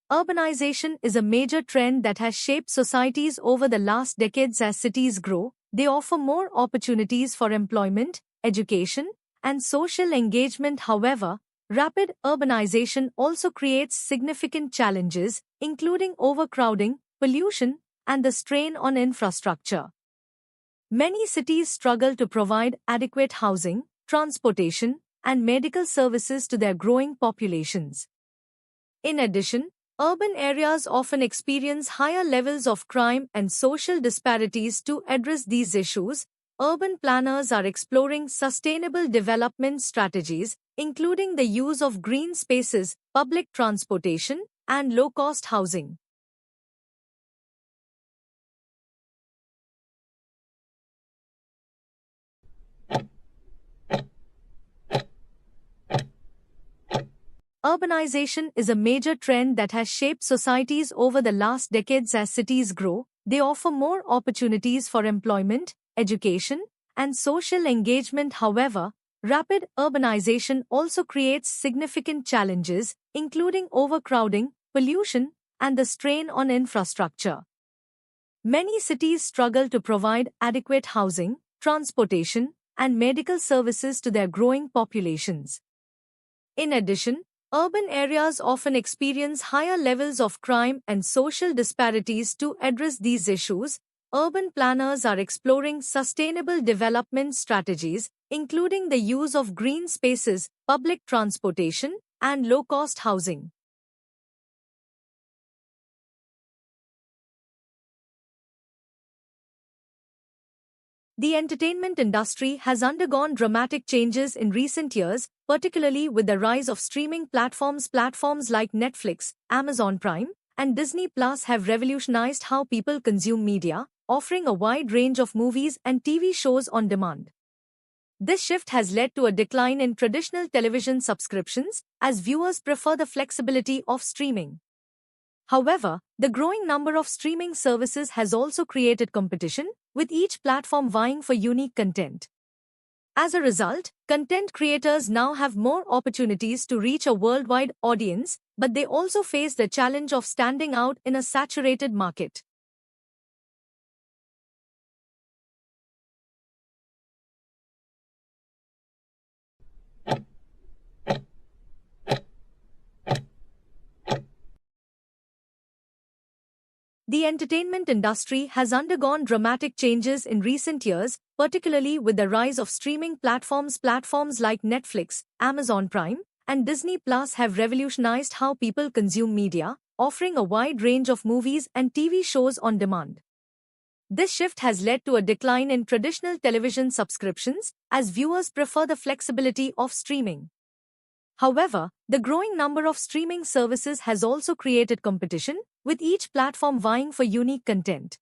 Urbanization is a major trend that has shaped societies over the last decades. As cities grow, they offer more opportunities for employment, education, and social engagement. However, rapid urbanization also creates significant challenges, including overcrowding, pollution, and the strain on infrastructure. Many cities struggle to provide adequate housing, transportation, and medical services to their growing populations. In addition, urban areas often experience higher levels of crime and social disparities. To address these issues, urban planners are exploring sustainable development strategies, including the use of green spaces, public transportation, and low-cost housing. Urbanization is a major trend that has shaped societies over the last decades. As cities grow, they offer more opportunities for employment, education, and social engagement. However, rapid urbanization also creates significant challenges, including overcrowding, pollution, and the strain on infrastructure. Many cities struggle to provide adequate housing, transportation, and medical services to their growing populations. In addition, urban areas often experience higher levels of crime and social disparities. To address these issues, urban planners are exploring sustainable development strategies, including the use of green spaces, public transportation, and low-cost housing. The entertainment industry has undergone dramatic changes in recent years, particularly with the rise of streaming platforms. Platforms like Netflix, Amazon Prime, and Disney Plus have revolutionized how people consume media, offering a wide range of movies and TV shows on demand. This shift has led to a decline in traditional television subscriptions, as viewers prefer the flexibility of streaming. However, the growing number of streaming services has also created competition, with each platform vying for unique content. As a result, content creators now have more opportunities to reach a worldwide audience, but they also face the challenge of standing out in a saturated market. The entertainment industry has undergone dramatic changes in recent years, particularly with the rise of streaming platforms. Platforms like Netflix, Amazon Prime, and Disney Plus have revolutionized how people consume media, offering a wide range of movies and TV shows on demand. This shift has led to a decline in traditional television subscriptions, as viewers prefer the flexibility of streaming. However, the growing number of streaming services has also created competition, with each platform vying for unique content.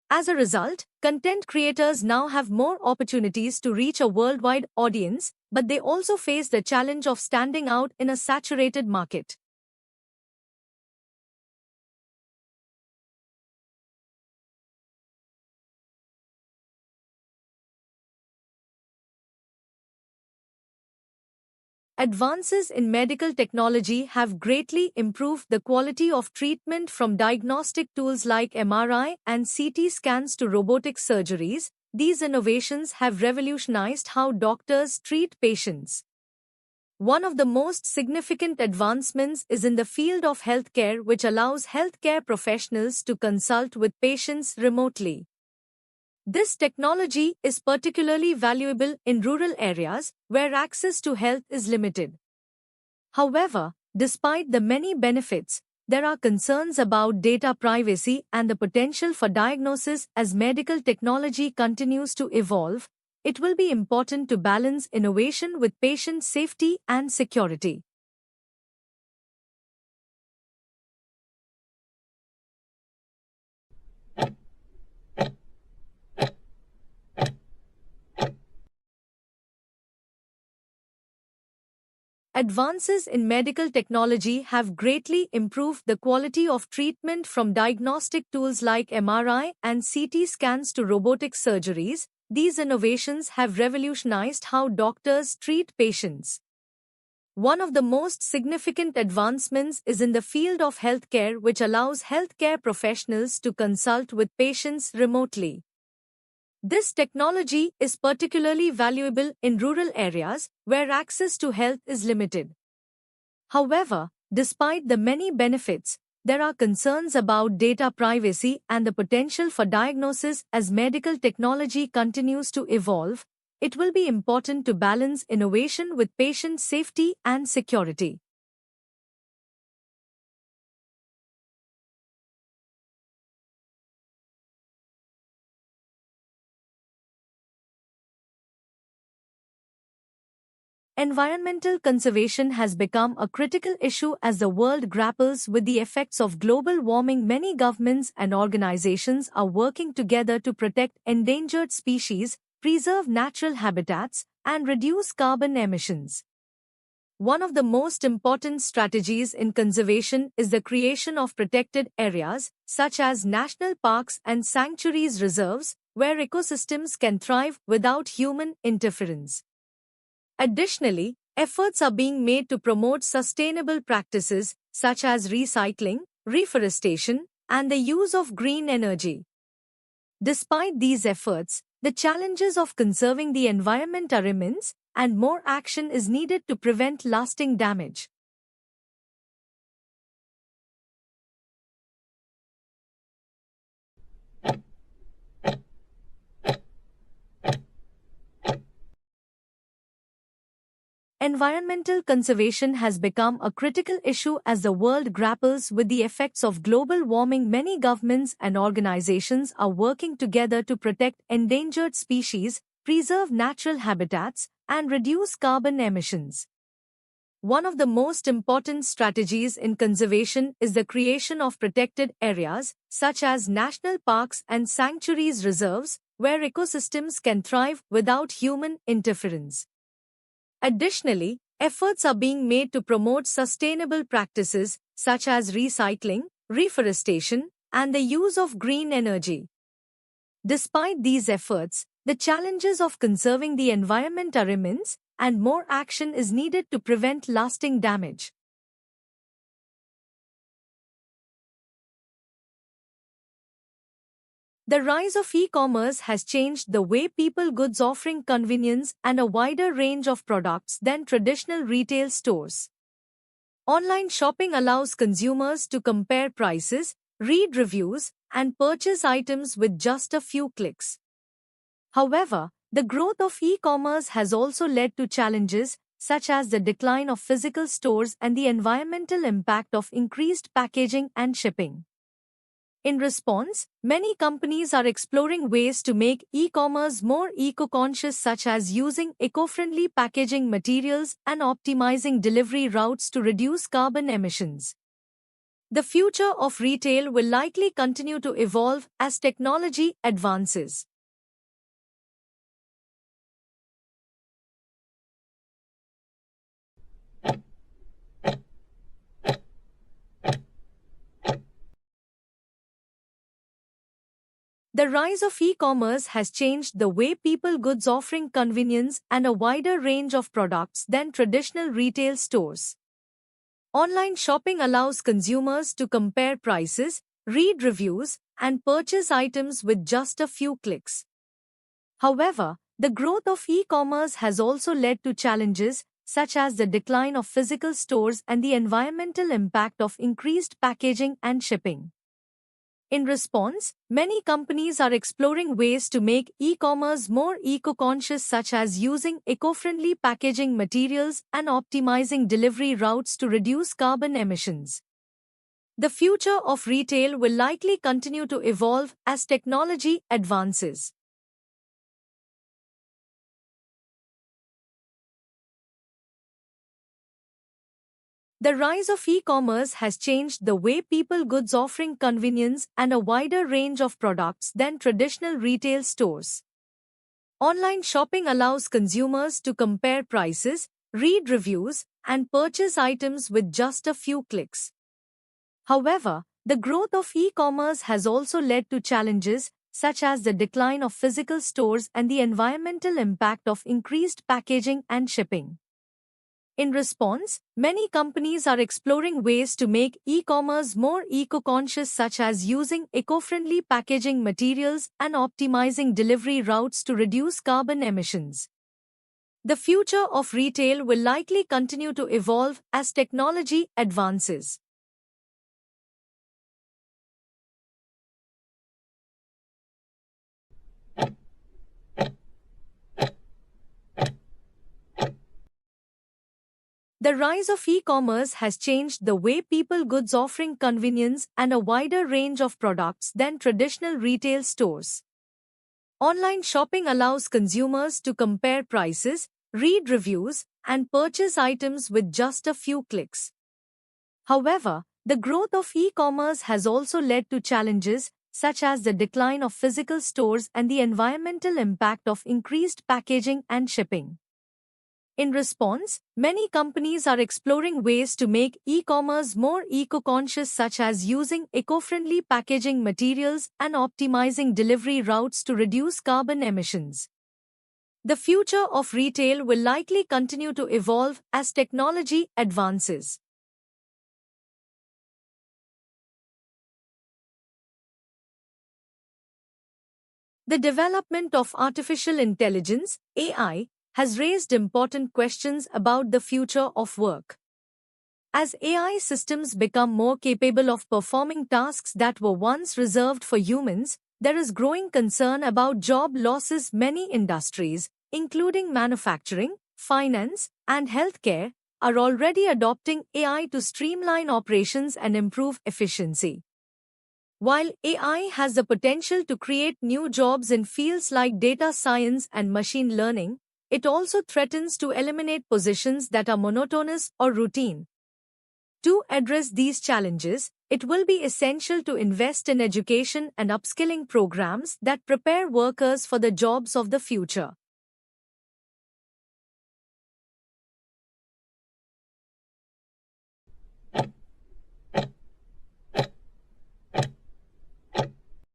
As a result, content creators now have more opportunities to reach a worldwide audience, but they also face the challenge of standing out in a saturated market. Advances in medical technology have greatly improved the quality of treatment, from diagnostic tools like MRI and CT scans to robotic surgeries. These innovations have revolutionized how doctors treat patients. One of the most significant advancements is in the field of healthcare, which allows healthcare professionals to consult with patients remotely. This technology is particularly valuable in rural areas where access to health is limited. However, despite the many benefits, there are concerns about data privacy and the potential for diagnosis. As medical technology continues to evolve, it will be important to balance innovation with patient safety and security. Advances in medical technology have greatly improved the quality of treatment, from diagnostic tools like MRI and CT scans to robotic surgeries. These innovations have revolutionized how doctors treat patients. One of the most significant advancements is in the field of healthcare, which allows healthcare professionals to consult with patients remotely. This technology is particularly valuable in rural areas where access to health is limited. However, despite the many benefits, there are concerns about data privacy and the potential for diagnosis as medical technology continues to evolve. It will be important to balance innovation with patient safety and security. Environmental conservation has become a critical issue as the world grapples with the effects of global warming. Many governments and organizations are working together to protect endangered species, preserve natural habitats, and reduce carbon emissions. One of the most important strategies in conservation is the creation of protected areas, such as national parks and sanctuaries reserves, where ecosystems can thrive without human interference. Additionally, efforts are being made to promote sustainable practices such as recycling, reforestation, and the use of green energy. Despite these efforts, the challenges of conserving the environment are immense, and more action is needed to prevent lasting damage. Environmental conservation has become a critical issue as the world grapples with the effects of global warming. Many governments and organizations are working together to protect endangered species, preserve natural habitats, and reduce carbon emissions. One of the most important strategies in conservation is the creation of protected areas, such as national parks and sanctuaries reserves, where ecosystems can thrive without human interference. Additionally, efforts are being made to promote sustainable practices such as recycling, reforestation, and the use of green energy. Despite these efforts, the challenges of conserving the environment are immense, and more action is needed to prevent lasting damage. The rise of e-commerce has changed the way people goods, offering convenience and a wider range of products than traditional retail stores. Online shopping allows consumers to compare prices, read reviews, and purchase items with just a few clicks. However, the growth of e-commerce has also led to challenges such as the decline of physical stores and the environmental impact of increased packaging and shipping. In response, many companies are exploring ways to make e-commerce more eco-conscious, such as using eco-friendly packaging materials and optimizing delivery routes to reduce carbon emissions. The future of retail will likely continue to evolve as technology advances. The rise of e-commerce has changed the way people goods, offering convenience and a wider range of products than traditional retail stores. Online shopping allows consumers to compare prices, read reviews, and purchase items with just a few clicks. However, the growth of e-commerce has also led to challenges such as the decline of physical stores and the environmental impact of increased packaging and shipping. In response, many companies are exploring ways to make e-commerce more eco-conscious, such as using eco-friendly packaging materials and optimizing delivery routes to reduce carbon emissions. The future of retail will likely continue to evolve as technology advances. The rise of e-commerce has changed the way people goods, offering convenience and a wider range of products than traditional retail stores. Online shopping allows consumers to compare prices, read reviews, and purchase items with just a few clicks. However, the growth of e-commerce has also led to challenges such as the decline of physical stores and the environmental impact of increased packaging and shipping. In response, many companies are exploring ways to make e-commerce more eco-conscious, such as using eco-friendly packaging materials and optimizing delivery routes to reduce carbon emissions. The future of retail will likely continue to evolve as technology advances. The rise of e-commerce has changed the way people goods, offering convenience and a wider range of products than traditional retail stores. Online shopping allows consumers to compare prices, read reviews, and purchase items with just a few clicks. However, the growth of e-commerce has also led to challenges, such as the decline of physical stores and the environmental impact of increased packaging and shipping. In response, many companies are exploring ways to make e-commerce more eco-conscious, such as using eco-friendly packaging materials and optimizing delivery routes to reduce carbon emissions. The future of retail will likely continue to evolve as technology advances. The development of artificial intelligence, AI, has raised important questions about the future of work. As AI systems become more capable of performing tasks that were once reserved for humans, there is growing concern about job losses. Many industries, including manufacturing, finance, and healthcare, are already adopting AI to streamline operations and improve efficiency. While AI has the potential to create new jobs in fields like data science and machine learning, it also threatens to eliminate positions that are monotonous or routine. To address these challenges, it will be essential to invest in education and upskilling programs that prepare workers for the jobs of the future.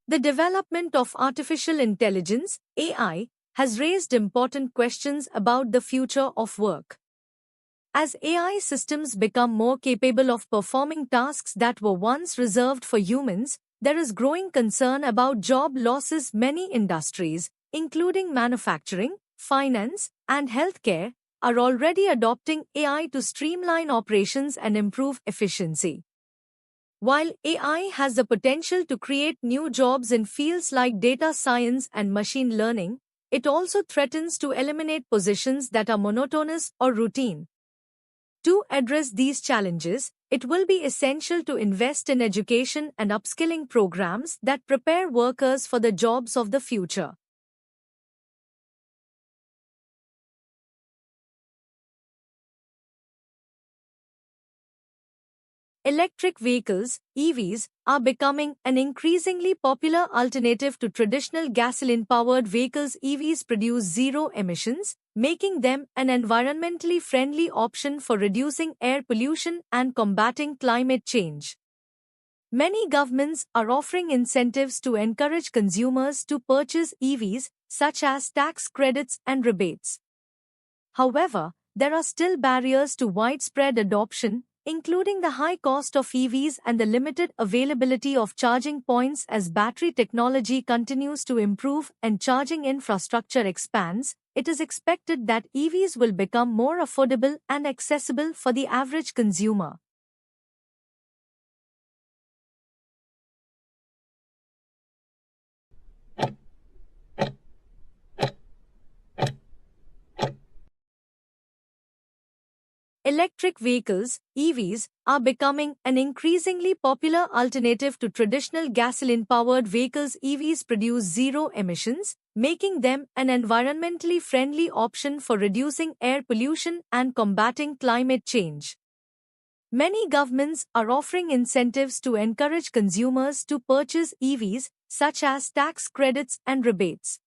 The development of artificial intelligence, AI, has raised important questions about the future of work. As AI systems become more capable of performing tasks that were once reserved for humans, there is growing concern about job losses. Many industries, including manufacturing, finance, and healthcare, are already adopting AI to streamline operations and improve efficiency. While AI has the potential to create new jobs in fields like data science and machine learning, it also threatens to eliminate positions that are monotonous or routine. To address these challenges, it will be essential to invest in education and upskilling programs that prepare workers for the jobs of the future. Electric vehicles, EVs, are becoming an increasingly popular alternative to traditional gasoline-powered vehicles. EVs produce zero emissions, making them an environmentally friendly option for reducing air pollution and combating climate change. Many governments are offering incentives to encourage consumers to purchase EVs, such as tax credits and rebates. However, there are still barriers to widespread adoption, including the high cost of EVs and the limited availability of charging points. As battery technology continues to improve and charging infrastructure expands. It is expected that EVs will become more affordable and accessible for the average consumer. Electric vehicles, EVs, are becoming an increasingly popular alternative to traditional gasoline-powered vehicles. EVs produce zero emissions, making them an environmentally friendly option for reducing air pollution and combating climate change. Many governments are offering incentives to encourage consumers to purchase EVs, such as tax credits and rebates.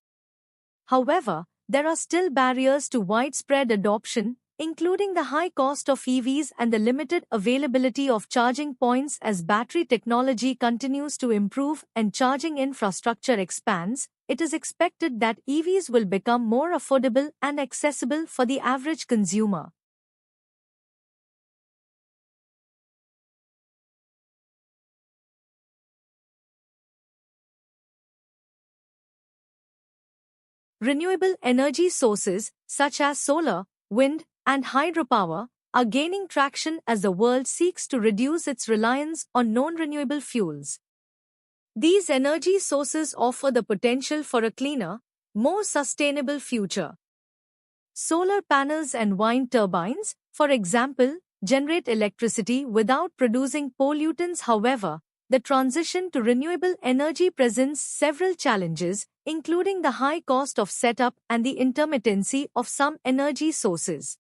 However, there are still barriers to widespread adoption, including the high cost of EVs and the limited availability of charging points. As battery technology continues to improve and charging infrastructure expands. It is expected that EVs will become more affordable and accessible for the average consumer. Renewable energy sources, such as solar, wind, and hydropower, are gaining traction as the world seeks to reduce its reliance on non-renewable fuels. These energy sources offer the potential for a cleaner, more sustainable future. Solar panels and wind turbines, for example, generate electricity without producing pollutants. However, the transition to renewable energy presents several challenges, including the high cost of setup and the intermittency of some energy sources.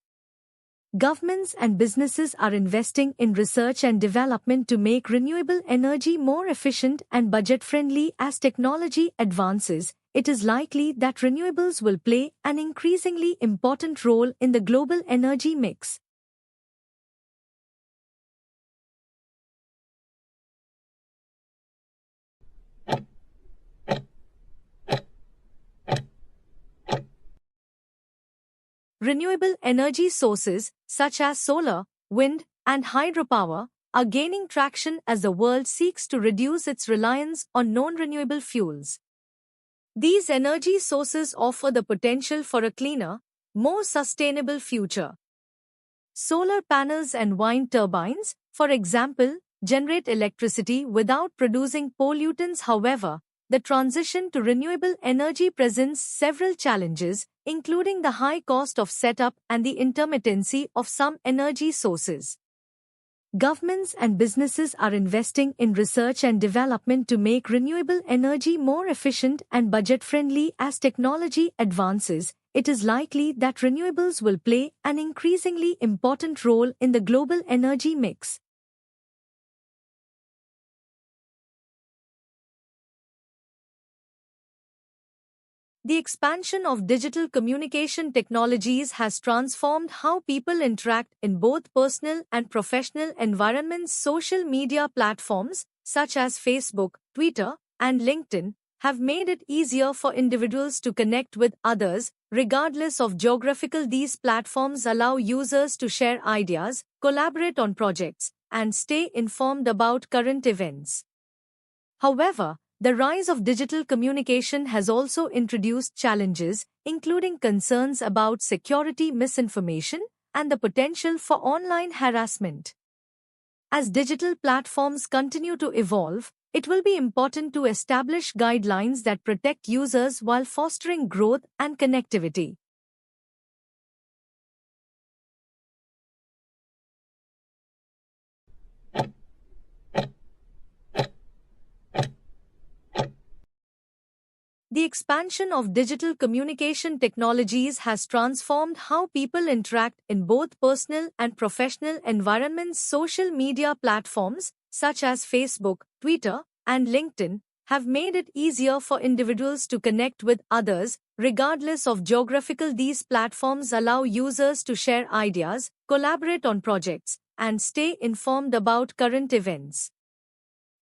Governments and businesses are investing in research and development to make renewable energy more efficient and budget-friendly. As technology advances, it is likely that renewables will play an increasingly important role in the global energy mix. Renewable energy sources, such as solar, wind, and hydropower, are gaining traction as the world seeks to reduce its reliance on non-renewable fuels. These energy sources offer the potential for a cleaner, more sustainable future. Solar panels and wind turbines, for example, generate electricity without producing pollutants. However, the transition to renewable energy presents several challenges, including the high cost of setup and the intermittency of some energy sources. Governments and businesses are investing in research and development to make renewable energy more efficient and budget-friendly. As technology advances, it is likely that renewables will play an increasingly important role in the global energy mix. The expansion of digital communication technologies has transformed how people interact in both personal and professional environments. Social media platforms, such as Facebook, Twitter, and LinkedIn, have made it easier for individuals to connect with others, regardless of geographical. These platforms allow users to share ideas, collaborate on projects, and stay informed about current events. However, the rise of digital communication has also introduced challenges, including concerns about security, misinformation, and the potential for online harassment. As digital platforms continue to evolve, it will be important to establish guidelines that protect users while fostering growth and connectivity. The expansion of digital communication technologies has transformed how people interact in both personal and professional environments. Social media platforms, such as Facebook, Twitter, and LinkedIn, have made it easier for individuals to connect with others, regardless of geographical. These platforms allow users to share ideas, collaborate on projects, and stay informed about current events.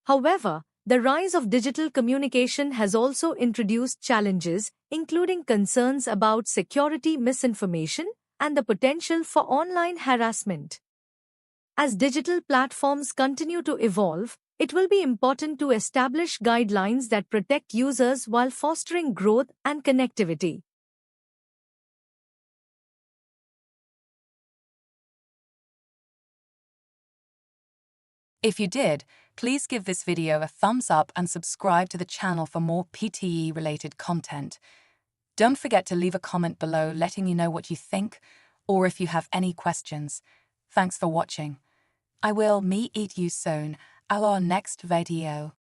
However, the rise of digital communication has also introduced challenges, including concerns about security, misinformation, and the potential for online harassment. As digital platforms continue to evolve, it will be important to establish guidelines that protect users while fostering growth and connectivity. If you did, please give this video a thumbs up and subscribe to the channel for more PTE-related content. Don't forget to leave a comment below letting me know what you think or if you have any questions. Thanks for watching. I will meet you soon at our next video.